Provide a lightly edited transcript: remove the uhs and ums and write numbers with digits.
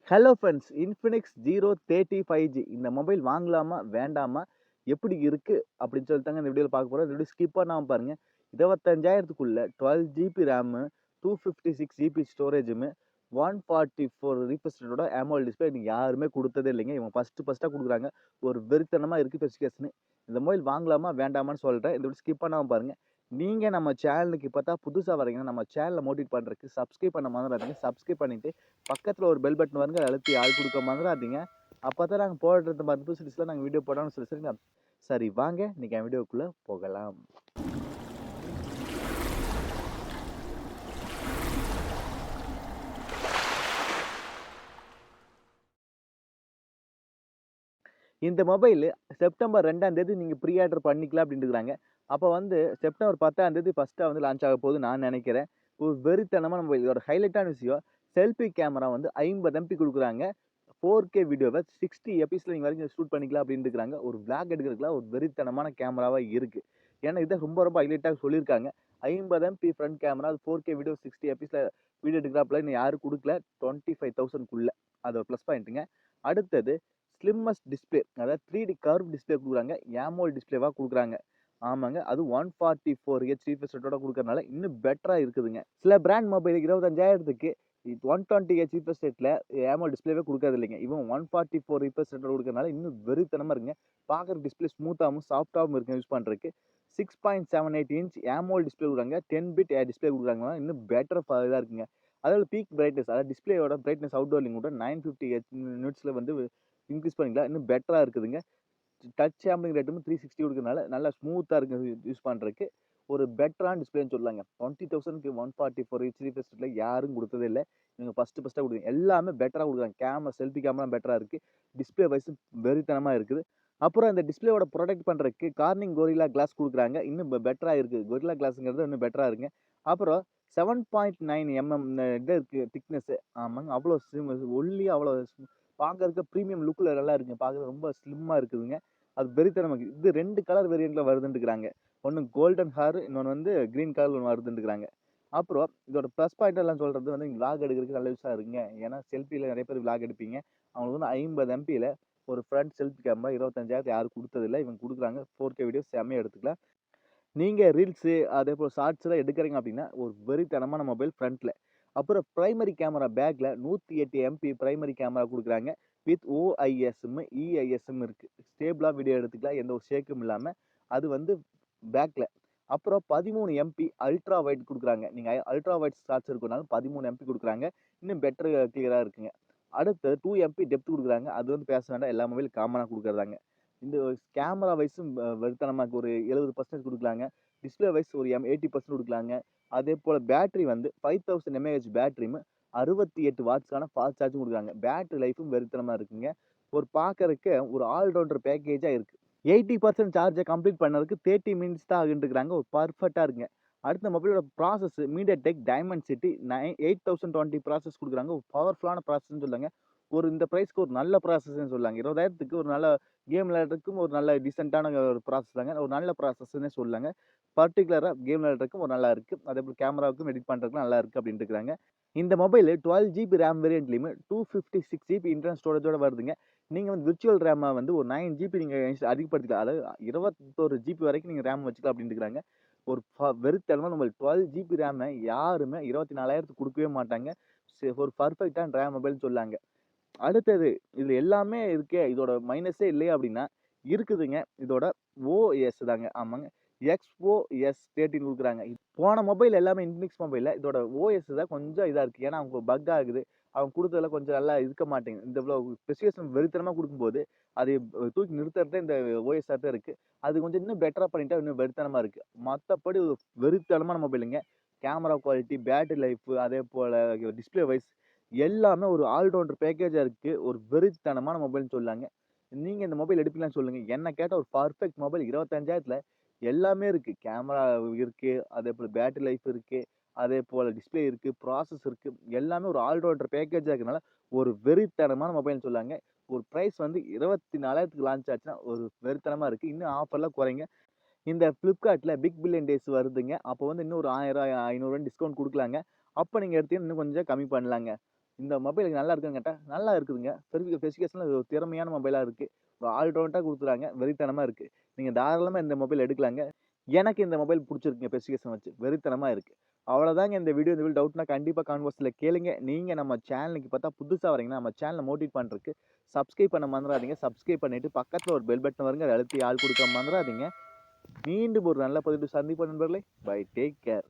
Hello friends, Infinix Zero 35G இந்த mobile வாங்கலாமா? வேண்டாமா? எப்படி இருக்கு? அப்படின்னு சொல்லிட்டு தாங்க இந்த வீடியோல பார்க்க போறோம். இந்த வீடியோ ஸ்கிப் பண்ணாம பாருங்க. 25,000க்குள்ள 12 ஜிபி ரேமு, 256 ஜிபி ஸ்டோரேஜுமே, 144 ரீஃப்ரெஷ் ரேட்டோட AMOLED டிஸ்ப்ளே இன்னைக்கு யாருமே குடுத்ததே இல்லைங்க. இவங்க ஃபர்ஸ்ட்டா குடுக்குறாங்க. ஒரு வெறித்தனமா இருக்கு ஸ்பெசிஃபிகேஷனு. இந்த மொபைல் வாங்கலாமா? வேண்டாமான்னு சொல்றேன். இந்த வீடியோ ஸ்கிப் பண்ணாம பாருங்க. நீங்க நம்ம சேனலுக்கு இப்ப தான் புதுசா வரீங்கன்னா, நம்ம சேனல மோட்டிவேட் பண்றதுக்கு சப்ஸ்கிரைப் பண்ண மறந்துறாதீங்க. சப்ஸ்கிரைப் பண்ணிட்டு பக்கத்துல ஒரு பெல் பட்டன் வருங்க. அத அழுத்தி ஆள் குடுக்க மறந்துறாதீங்க. அப்பதான் நாங்க போடுறது புதுசு புதுசுல நாங்க வீடியோ போடணும்னு சொல்லி சரிங்களா? சரி வாங்க இன்னைக்கு என் வீடியோக்குள்ள போகலாம். இந்த மொபைல் செப்டம்பர் 2ஆம் தேதி நீங்க ப்ரீ ஆர்டர் பண்ணிக்கலாம் அப்படின்ட்டுருக்காங்க. அப்ப வந்து செப்டம்பர் 10ஆம் தேதி ஃபர்ஸ்ட்டா வந்து லான்ச் ஆக போகுதுன்னு நான் நெனைக்கிறேன். ஒரு வெறித்தனமான மொபைல். இதோட ஹைலைட்டான விஷயம் செல்ஃபி கேமரா வந்து 50 எம்பி குடுக்குறாங்க. 4K வீடியோவ 60 எபிஸ்ல நீங்க வரைக்கும் ஷூட் பண்ணிக்கலாம் அப்படின்ட்டுருக்காங்க. ஒரு விளாக் எடுக்கிறதுக்குலாம் ஒரு வெறித்தனமான கேமராவா இருக்கு. ஏன்னா இத ரொம்ப ஹைலைட்டா சொல்லியிருக்காங்க. 50 MP front camera, 4K video 60 எபிஸ்ல வீடியோ எடுக்கிறாப்ல இன்னும் யாரும் குடுக்கல. 25,000க்குள்ள. அது ஒரு ப்ளஸ் பாயிண்ட்டுங்க. அடுத்தது ஸ்லிம்மஸ்ட் டிஸ்ப்ளே அதாவது 3D கர்வ் டிஸ்ப்ளே குடுக்குறாங்க. AMOLED டிஸ்ப்ளேவா குடுக்குறாங்க. ஆமாங்க. அது 144 ஹெச் ரீஃப்ரெஷ் ரேட்டோட குடுக்கறனால இன்னும் பெட்டரா இருக்குதுங்க. சில பிராண்ட் மொபைல் 25,000க்கு 120 ஹெச் ரீஃப்ரெஷ் ரேட்ல AMOLED டிஸ்ப்ளேவே குடுக்கறது இல்லைங்க. இவன் 144 ரீஃப்ரெஷ் ரேட்டோட குடுக்கறனால இன்னும் வெறித்தனமா இருக்குங்க. பார்க்கற டிஸ்ப்ளே ஸ்மூத்தாவும், சாஃப்ட்டாவும் இருக்கு யூஸ் பண்றதுக்கு. 6.78 இன்ச் AMOLED டிஸ்ப்ளே குடுக்குறாங்க. 10 பிட் டிஸ்ப்ளே குடுக்குறாங்கன்னா இன்னும் பெட்டர் இதா இருக்குங்க. அதாவது பீக் பிரைட்னஸ் அதாவது டிஸ்ப்ளேயோட பிரைட்னஸ் அவுட்டோர்லிங் கூட 950 நிட்ஸ்ல வந்து இன்கிரீஸ் பண்ணிக்கலாம். இன்னும் பெட்டரா இருக்குதுங்க. டச் சாம்பிளிங் ரேட்டும் 360 குடுக்கறனால நல்லா ஸ்மூத்தா இருக்கு யூஸ் பண்றதுக்கு. ஒரு பெட்டரான டிஸ்ப்ளேன்னு சொல்லலாங்க. 20,000க்கு 144 ஹெச் ரீஃப்ரெஷ் ரேட்ல யாரும் குடுத்ததே இல்ல. இவங்க ஃபர்ஸ்ட்டா குடுக்குறாங்க. எல்லாமே பெட்டரா குடுக்குறாங்க. செல்ஃபி கேமரா பெட்டரா இருக்கு. டிஸ்ப்ளே வைஸ் வெறித்தனமா இருக்குது. அப்புறம் இந்த டிஸ்ப்ளேவோட புரொடெக்ட் பண்றதுக்கு கார்னிங் கொரில்லா கிளாஸ் குடுக்குறாங்க. இன்னும் பெட்டரா இருக்கு. கொரில்லா கிளாஸ்ங்கிறது இன்னும் பெட்டரா இருக்குங்க. அப்புறம் 7.9 இது இருக்கு திக்னஸ். ஆமாங்க. அவ்வளோ ஒல்லியா அவ்வளோ பார்க்கறதுக்கு பிரீமியம் லுக்ல நல்லா இருக்குங்க. பார்க்க ரொம்ப ஸ்லிம்மா இருக்குதுங்க. அது வெறித்தனமா இருக்கு. இது 2 கலர் வேரியன்ட்ல வருதுன்னுருக்காங்க. ஒண்ணு கோல்டன் ஹார் இன்னொன்னு வந்து கிரீன் கலர்ல ஒண்ணு வருதுன்னுருக்காங்க. அப்புறம் இதோட ப்ளஸ் பாயிண்ட் எல்லாம் சொல்றது வந்து விளாக் எடுக்கிறதுக்கு நல்ல யூஸா இருக்குங்க. ஏன்னா செல்ஃபில நெறைய பேர் விளாக் எடுப்பீங்க. அவங்களுக்கு வந்து 50 எம்பில ஒரு ஃப்ரண்ட் செல்ஃபி கேமரா 25,000 யாரும் குடுத்ததில்ல. இவங்க குடுக்குறாங்க. 4K வீடியோ செம்மையா எடுத்துக்கலாம். நீங்க ரீல்ஸு, அதேபோல ஷார்ட்ஸ்லாம் எடுக்குறீங்க அப்டின்னா, ஒரு வெறித்தனமான மொபைல் ஃப்ரண்ட்ல. அப்புறம் பிரைமரி கேமரா பேக்ல 108 எம்பி பிரைமரி கேமரா குடுக்குறாங்க. வித் OISம், EISம் இருக்கு. ஸ்டேபிளா வீடியோ எடுத்துக்கலாம். எந்த ஒரு ஷேக்கும் இல்லாம. அது வந்து பேக்ல. அப்புறம் 13 எம்பி அல்ட்ரா வைட் குடுக்குறாங்க. நீங்க அல்ட்ரா வைட் ஷாட்ஸ் எடுக்கணும்னாலும் 13 எம்பி குடுக்குறாங்க. இன்னும் பெட்டர் கிளியரா இருக்குங்க. அடுத்து 2 எம்பி டெப்த் குடுக்குறாங்க. அது வந்து பேச வேண்டாம். எல்லா மொபைலும் காமனா குடுக்குறதாங்க. இந்த கேமரா வைஸும் வெறித்தனமா ஒரு 70% குடுக்கலாங்க. டிஸ்ப்ளே வைஸ் ஒரு 80% குடுக்கலாங்க. அதேபோல பேட்டரி வந்து 5000 mAh பேட்டரியும் 68 வாட்ஸ்க்கான ஃபாஸ்ட் சார்ஜும் குடுக்குறாங்க. பேட்டரி லைஃப்பும் வெறித்தனமா இருக்குங்க. ஒரு பார்க்கறதுக்கு ஒரு ஆல் ரவுண்டர் பேக்கேஜா இருக்கு. 80% சார்ஜ கம்ப்ளீட் பண்ணதுக்கு 30 மினிட்ஸ் தான் ஆகுன்ருக்காங்க. ஒரு பெர்ஃபெக்ட்டா இருக்குங்க. அடுத்த மொபைலோட ப்ராசஸ் MediaTek Dimensity 8020 ப்ராசஸ் குடுக்குறாங்க. ஒரு பவர்ஃபுல்லான ப்ராசஸ்ன்னு சொல்லாங்க. ஒரு இந்த பிரைஸ்க்கு ஒரு நல்ல ப்ராசஸ்ன்னு சொல்லலாங்க. 20,000க்கு ஒரு நல்ல கேம் விளையாடுறதுக்கும் ஒரு நல்ல டீசென்ட்டான ஒரு ப்ராசஸ் தாங்க. ஒரு நல்ல ப்ராசஸ்ன்னே சொல்லலாங்க. பர்ட்டிகுலரா கேம் விளையாடுறதுக்கும் ஒரு நல்லா இருக்கு. அதேபோல கேமராவுக்கும் எடிட் பண்றதுக்கும் நல்லா இருக்கு அப்டின்ட்டுருக்காங்க. இந்த மொபைல் 12 ஜிபி ரேம் வேரியன்ட்லயுமே 256 ஜிபி இன்டர்னல் ஸ்டோரேஜோட வருதுங்க. நீங்க வந்து விர்ச்சுவல் ரேம வந்து ஒரு 9 ஜிபி நீங்க அதிகப்படுத்திக்கலாம். அதாவது 21 ஜிபி வரைக்கும் நீங்க ரேம் வச்சுக்கலாம் அப்டின்ட்டுருக்காங்க. ஒரு வெறித்தனமான மொபைல் 12 ஜிபி ரேம யாருமே 24,000க்கு குடுக்கவே மாட்டாங்க. ஒரு பெர்ஃபெக்ட்டான ரேம் மொபைல்ன்னு சொல்லாங்க. அடுத்தது இதுல எல்லாமே இருக்கே. இதோட மைனஸே இல்லையா அப்டின்னா, இருக்குதுங்க. இதோட ஓஎஸ் தாங்க. ஆமாங்க. XOS 13 குடுக்குறாங்க. போன மொபைல் எல்லாமே இன்ஃபினிக்ஸ் மொபைல்ல இதோட ஓஎஸ் தான் கொஞ்சம் இதா இருக்கு. ஏன்னா, அவங்க பக் ஆகுது. அவங்க குடுத்ததெல்லாம் கொஞ்சம் நல்லா இருக்க மாட்டேங்குது. இந்த இவ்ளோ ஸ்பெசிஃபிகேஷன் வெறித்தனமா குடுக்கும்போது, அதை தூக்கி நிறுத்துறதே இந்த ஓஎஸ்ஸா தான் இருக்கு. அது கொஞ்சம் இன்னும் பெட்டரா பண்ணிட்டா இன்னும் வெறித்தனமா இருக்கு. மத்தபடி ஒரு வெறித்தனமான மொபைலுங்க. கேமரா குவாலிட்டி, பேட்டரி லைஃப் அதேபோல டிஸ்ப்ளே வைஸ் எல்லாமே ஒரு ஆல் ரவுண்டர் பேக்கேஜா இருக்கு. ஒரு வெறித்தனமான மொபைல்ன்னு சொல்லலாங்க. நீங்க இந்த மொபைல் எடுப்பீங்களான்னு சொல்லுங்க. என்ன கேட்டா ஒரு பெர்ஃபெக்ட் மொபைல் 25,000த்துல எல்லாமே இருக்கு. கேமரா இருக்கு, அதேபோல பேட்டரி லைஃப் இருக்கு, அதேபோல டிஸ்ப்ளே இருக்கு, ப்ராசஸ் இருக்கு. எல்லாமே ஒரு ஆல் ரவுண்டர் பேக்கேஜா இருக்கனால ஒரு வெறித்தனமான மொபைல்ன்னு சொல்லலாங்க. ஒரு பிரைஸ் வந்து 24,000க்கு லான்ச் ஆச்சுன்னா, ஒரு வெறித்தனமா இருக்கு. இன்னும் ஆஃபர்லாம் குறைங்க. இந்த Flipkartல பிக் பில்லியன் டேஸ் வருதுங்க. அப்போ வந்து இன்னும் ஒரு ரூ. 1000, 500 டிஸ்கவுண்ட் குடுக்கலாங்க. அப்ப நீங்க எடுத்தீங்கன்னா இன்னும் கொஞ்சம் கம்மி பண்ணலாங்க. இந்த மொபைல் எனக்கு நல்லா இருக்குன்னு கேட்டா, நல்லா இருக்குதுங்க. ஸ்பெசிஃபிகேஷன்ல இது ஒரு திறமையான மொபைலா இருக்கு. ஒரு ஆல் ரவுண்டா குடுத்துறாங்க. வெறித்தனமா இருக்கு. நீங்க தாராளமா இந்த மொபைல் எடுக்கலாங்க. எனக்கு இந்த மொபைல் புடிச்சிருக்குங்க ஸ்பெசிஃபிகேஷன் வச்சு. வெறித்தனமா இருக்கு. அவ்வளோதாங்க இந்த வீடியோ. இந்த வீடியோ டவுட்னா கண்டிப்பா கமெண்ட் பாக்ஸ்ல கேளுங்க. நீங்க நம்ம சேனலுக்கு பார்த்தா புதுசா வரீங்கன்னா, நம்ம சேனல மோட்டிவேட் பண்றதுக்கு சப்ஸ்கிரைப் பண்ண மறந்துறாதீங்க. சப்ஸ்கிரைப் பண்ணிட்டு பக்கத்துல ஒரு பெல் பட்டன் வருங்க. அத அழுத்தி ஆல் குடுக்க மறந்துறாதீங்க. மீண்டும் ஒரு நல்ல பதிவில் சந்திப்போம் நண்பர்களே. பை. Take care.